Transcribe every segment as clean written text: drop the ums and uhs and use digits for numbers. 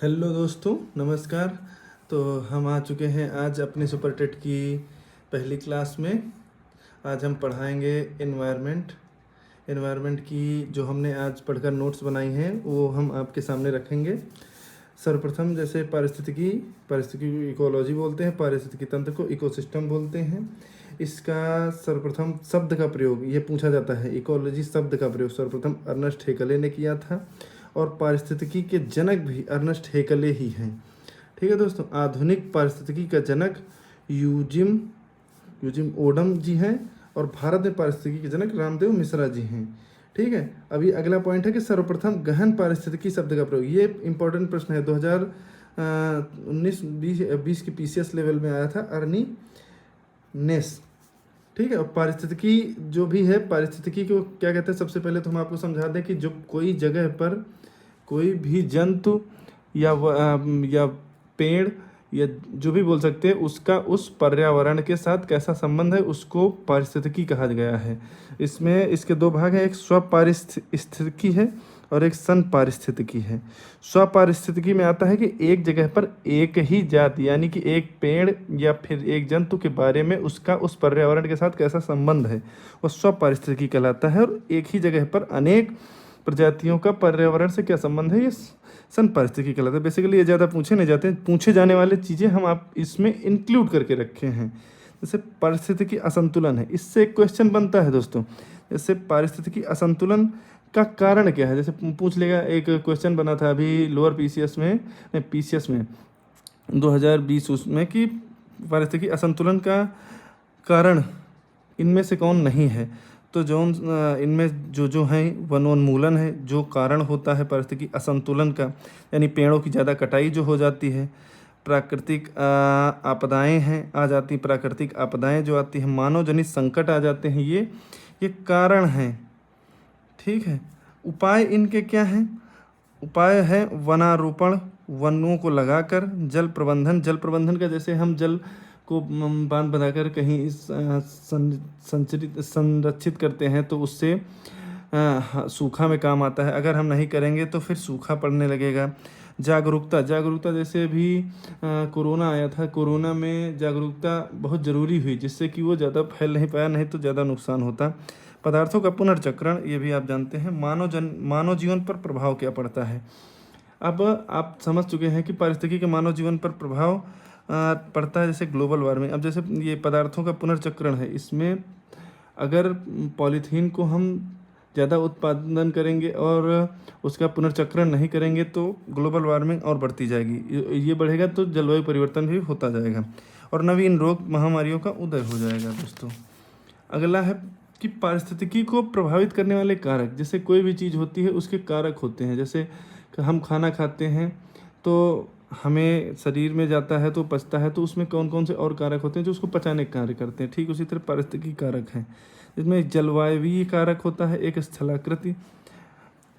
Hello दोस्तों, नमस्कार। तो हम आ चुके हैं आज अपने सुपर टेट की पहली क्लास में। आज हम पढ़ाएंगे एनवायरनमेंट। एनवायरनमेंट की जो हमने आज पढ़कर नोट्स बनाई हैं वो हम आपके सामने रखेंगे। सर्वप्रथम जैसे पारिस्थितिकी को इकोलॉजी बोलते हैं, पारिस्थितिकी तंत्र को इकोसिस्टम बोलते हैं। इसका सर्वप्रथम शब्द का प्रयोग ये पूछा जाता है, इकोलॉजी शब्द का प्रयोग सर्वप्रथम अर्नेस्ट हेकले ने किया था और पारिस्थितिकी के जनक भी अर्नेस्ट हेकले ही हैं। ठीक है दोस्तों, आधुनिक पारिस्थितिकी का जनक यूजिम यूजिम ओडम जी हैं और भारत में पारिस्थितिकी के जनक रामदेव मिश्रा जी हैं। ठीक है, अभी अगला पॉइंट है कि सर्वप्रथम गहन पारिस्थितिकी शब्द का प्रयोग। ये इंपॉर्टेंट प्रश्न है, 2019-20 की पीसीएस लेवल में आया था, अर्नी नेस। ठीक है, और पारिस्थितिकी जो भी है, पारिस्थितिकी को क्या कहते हैं, सबसे पहले तो हम आपको समझा दें कि जो कोई जगह पर कोई भी जंतु या पेड़ या जो भी बोल सकते हैं उसका उस पर्यावरण के साथ कैसा संबंध है, उसको पारिस्थितिकी कहा गया है। इसमें इसके दो भाग हैं, एक स्वपारिस्थितिकी है और एक संपारिस्थितिकी है। स्वपारिस्थितिकी में आता है कि एक जगह पर एक ही जाति यानी कि एक पेड़ या फिर एक जंतु के बारे में उसका उस पर्यावरण के साथ कैसा संबंध है, वो स्वपारिस्थितिकी कहलाता है। और एक ही जगह पर अनेक प्रजातियों का पर्यावरण से क्या संबंध है, ये संपारिस्थितिकी कहलाता है। बेसिकली ये ज़्यादा पूछे नहीं जाते, पूछे जाने वाले चीज़ें हम आप इसमें इंक्लूड करके रखे हैं। जैसे पारिस्थितिकी असंतुलन है, इससे एक क्वेश्चन बनता है दोस्तों, जैसे पारिस्थितिकी असंतुलन का कारण क्या है। जैसे पूछ लेगा, एक क्वेश्चन बना था अभी लोअर पीसीएस में, नहीं पीसीएस में 2020 उसमें, कि पारिस्थितिकी असंतुलन का कारण इनमें से कौन नहीं है। तो जो इनमें जो हैं वनोन्मूलन है, जो कारण होता है पारिस्थितिकी असंतुलन का, यानी पेड़ों की ज़्यादा कटाई जो हो जाती है, प्राकृतिक आपदाएं हैं आ जाती, प्राकृतिक आपदाएं जो आती हैं, मानव जनित संकट आ जाते हैं, ये कारण हैं। ठीक है, उपाय इनके क्या हैं। उपाय है वनारोपण, वनों को लगाकर, जल प्रबंधन का, जैसे हम जल को बांध बनाकर कहीं संरक्षित करते हैं तो उससे सूखा में काम आता है। अगर हम नहीं करेंगे तो फिर सूखा पड़ने लगेगा। जागरूकता जैसे अभी कोरोना आया था, कोरोना में जागरूकता बहुत ज़रूरी हुई, जिससे कि वो ज़्यादा फैल नहीं पाया, नहीं तो ज़्यादा नुकसान होता। पदार्थों का पुनर्चक्रण, ये भी आप जानते हैं। मानव जीवन पर प्रभाव क्या पड़ता है। अब आप समझ चुके हैं कि पारिस्थितिकी के मानव जीवन पर प्रभाव पड़ता है, जैसे ग्लोबल वार्मिंग। अब जैसे ये पदार्थों का पुनर्चक्रण है, इसमें अगर पॉलीथीन को हम ज़्यादा उत्पादन करेंगे और उसका पुनर्चक्रण नहीं करेंगे तो ग्लोबल वार्मिंग और बढ़ती जाएगी। ये बढ़ेगा तो जलवायु परिवर्तन भी होता जाएगा और नवीन रोग महामारियों का उदय हो जाएगा दोस्तों। अगला है कि पारिस्थितिकी को प्रभावित करने वाले कारक, जैसे कोई भी चीज़ होती है उसके कारक होते हैं। जैसे हम खाना खाते हैं तो हमें शरीर में जाता है तो पचता है, तो उसमें कौन कौन से और कारक होते हैं जो उसको पचाने का कार्य करते हैं। ठीक उसी तरह पारिस्थितिकी कारक हैं, जिसमें एक जलवायवीय कारक होता है, एक स्थलाकृति,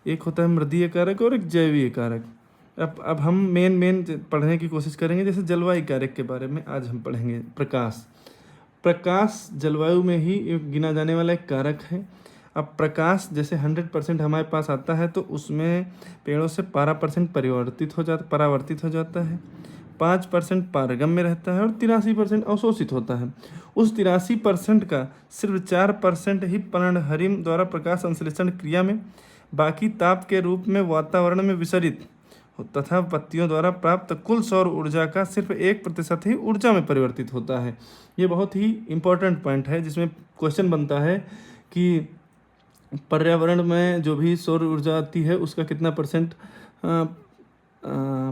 एक होता है मृदीय कारक और एक जैवीय कारक। अब हम मेन पढ़ने की कोशिश करेंगे। जैसे जलवायु कारक के बारे में आज हम पढ़ेंगे। प्रकाश जलवायु में ही गिना जाने वाला एक कारक है। अब प्रकाश जैसे 100% हमारे पास आता है तो उसमें पेड़ों से 12% परावर्तित हो जाता है, 5% पारगम्य रहता है और 83% अवशोषित होता है। उस 83% का सिर्फ 4% ही पर्णहरिम द्वारा प्रकाश संश्लेषण क्रिया में, बाकी ताप के रूप में वातावरण में विसरित तथा पत्तियों द्वारा प्राप्त कुल सौर ऊर्जा का सिर्फ 1% ही ऊर्जा में परिवर्तित होता है। ये बहुत ही इम्पोर्टेंट पॉइंट है, जिसमें क्वेश्चन बनता है कि पर्यावरण में जो भी सौर ऊर्जा आती है उसका कितना %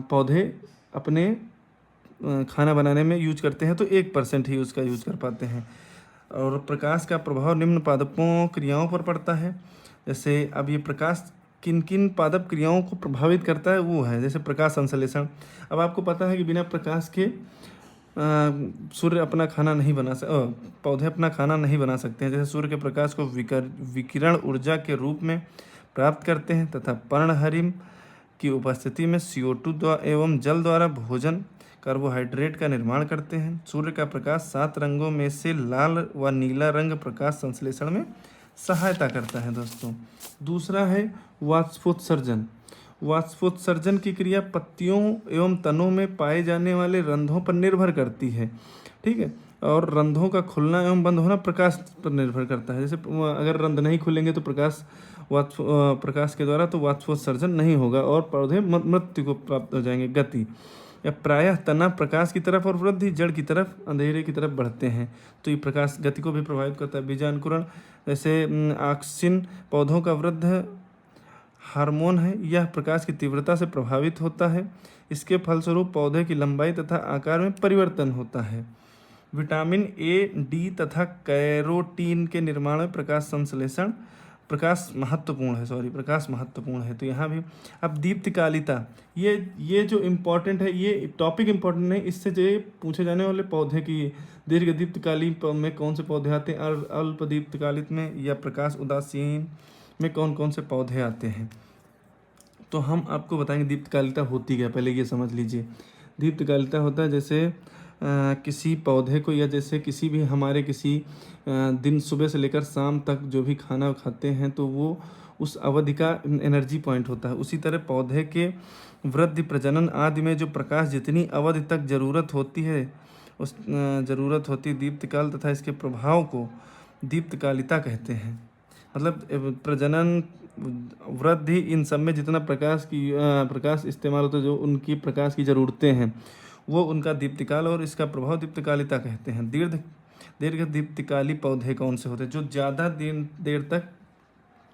पौधे अपने खाना बनाने में यूज करते हैं, तो 1% ही उसका यूज कर पाते हैं। और प्रकाश का प्रभाव निम्न पादपों क्रियाओं पर पड़ता है। जैसे अब ये प्रकाश किन किन पादप क्रियाओं को प्रभावित करता है, वो है जैसे प्रकाश संश्लेषण। अब आपको पता है कि बिना प्रकाश के सूर्य अपना खाना नहीं बना पौधे अपना खाना नहीं बना सकते हैं। जैसे सूर्य के प्रकाश को विकिरण ऊर्जा के रूप में प्राप्त करते हैं तथा पर्णहरिम की उपस्थिति में CO2 एवं जल द्वारा भोजन कार्बोहाइड्रेट का निर्माण करते हैं। सूर्य का प्रकाश 7 रंगों में से लाल व नीला रंग प्रकाश संश्लेषण में सहायता करता है दोस्तों। दूसरा है वाष्पोत्सर्जन। वाष्पोत्सर्जन की क्रिया पत्तियों एवं तनों में पाए जाने वाले रंध्रों पर निर्भर करती है। ठीक है, और रंध्रों का खुलना एवं बंद होना प्रकाश पर निर्भर करता है। जैसे अगर रंध्र नहीं खुलेंगे तो प्रकाश के द्वारा तो वाष्पोत्सर्जन नहीं होगा और पौधे मृत्यु को प्राप्त हो जाएंगे। गति या प्रायः तना प्रकाश की तरफ और वृद्धि जड़ की तरफ अंधेरे की तरफ बढ़ते हैं, तो ये प्रकाश गति को भी प्रभावित करता है। बीजांकुरण जैसे ऑक्सिन पौधों का वृद्ध हार्मोन है, यह प्रकाश की तीव्रता से प्रभावित होता है। इसके फलस्वरूप पौधे की लंबाई तथा आकार में परिवर्तन होता है। विटामिन ए, डी तथा कैरोटीन के निर्माण में प्रकाश महत्वपूर्ण है। तो यहाँ भी अब दीप्तिकालिता, ये जो इम्पोर्टेंट है, ये टॉपिक इम्पोर्टेंट है। इससे जो पूछे जाने वाले पौधे की दीर्घ दीप्तिकाली में कौन से पौधे आते हैं, अल्प दीप्तिकालित में या प्रकाश उदासीन में कौन कौन से पौधे आते हैं। तो हम आपको बताएंगे दीप्तिकालिता होती क्या, पहले ये समझ लीजिए। दीप्तिकालिता होता है जैसे किसी पौधे को या जैसे किसी भी हमारे किसी दिन सुबह से लेकर शाम तक जो भी खाना खाते हैं तो वो उस अवधि का एनर्जी पॉइंट होता है। उसी तरह पौधे के वृद्धि, प्रजनन आदि में जो प्रकाश जितनी अवधि तक ज़रूरत होती दीप्तिकाल तथा इसके प्रभाव को दीप्तिकालिता कहते हैं। मतलब प्रजनन, वृद्धि, इन सब में जितना प्रकाश इस्तेमाल होता है, जो उनकी प्रकाश की ज़रूरतें हैं वो उनका दीप्तिकाल और इसका प्रभाव दीप्तिकालिता कहते हैं। दीर्घ दीप्तिकाली पौधे कौन से होते हैं, जो ज़्यादा देर तक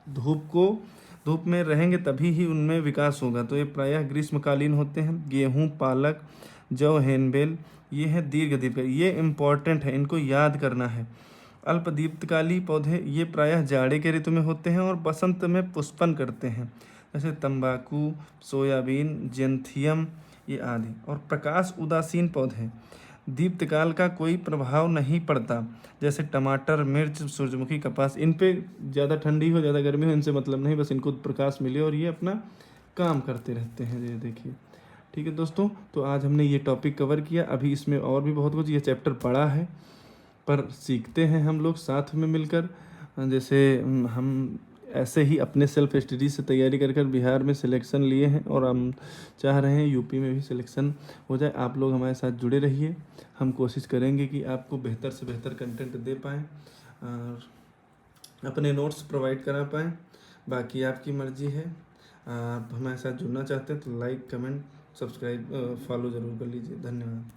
धूप में रहेंगे तभी ही उनमें विकास होगा। तो ये प्रायः ग्रीष्मकालीन होते हैं। गेहूँ, पालक, जौ, हेनबेल, ये है दीर्घ दीप्तिकाली। ये इम्पॉर्टेंट है, इनको याद करना है। अल्प दीप्तिकाली पौधे ये प्रायः जाड़े के ऋतु में होते हैं और बसंत में पुष्पन करते हैं, जैसे तंबाकू, सोयाबीन, जेंथियम ये आदि। और प्रकाश उदासीन पौधे, दीप्तिकाल का कोई प्रभाव नहीं पड़ता, जैसे टमाटर, मिर्च, सूरजमुखी, कपास। इन पे ज़्यादा ठंडी हो ज़्यादा गर्मी हो इनसे मतलब नहीं, बस इनको प्रकाश मिले और ये अपना काम करते रहते हैं। ये देखिए, ठीक है दोस्तों, तो आज हमने ये टॉपिक कवर किया। अभी इसमें और भी बहुत कुछ, ये चैप्टर पढ़ा है पर सीखते हैं हम लोग साथ में मिलकर। जैसे हम ऐसे ही अपने सेल्फ स्टडी से तैयारी कर बिहार में सिलेक्शन लिए हैं और हम चाह रहे हैं यूपी में भी सिलेक्शन हो जाए। आप लोग हमारे साथ जुड़े रहिए, हम कोशिश करेंगे कि आपको बेहतर से बेहतर कंटेंट दे पाएँ और अपने नोट्स प्रोवाइड करा पाएँ। बाकी आपकी मर्ज़ी है। आप हमारे साथ जुड़ना चाहते हैं तो लाइक, कमेंट, सब्सक्राइब, फॉलो ज़रूर कर लीजिए। धन्यवाद।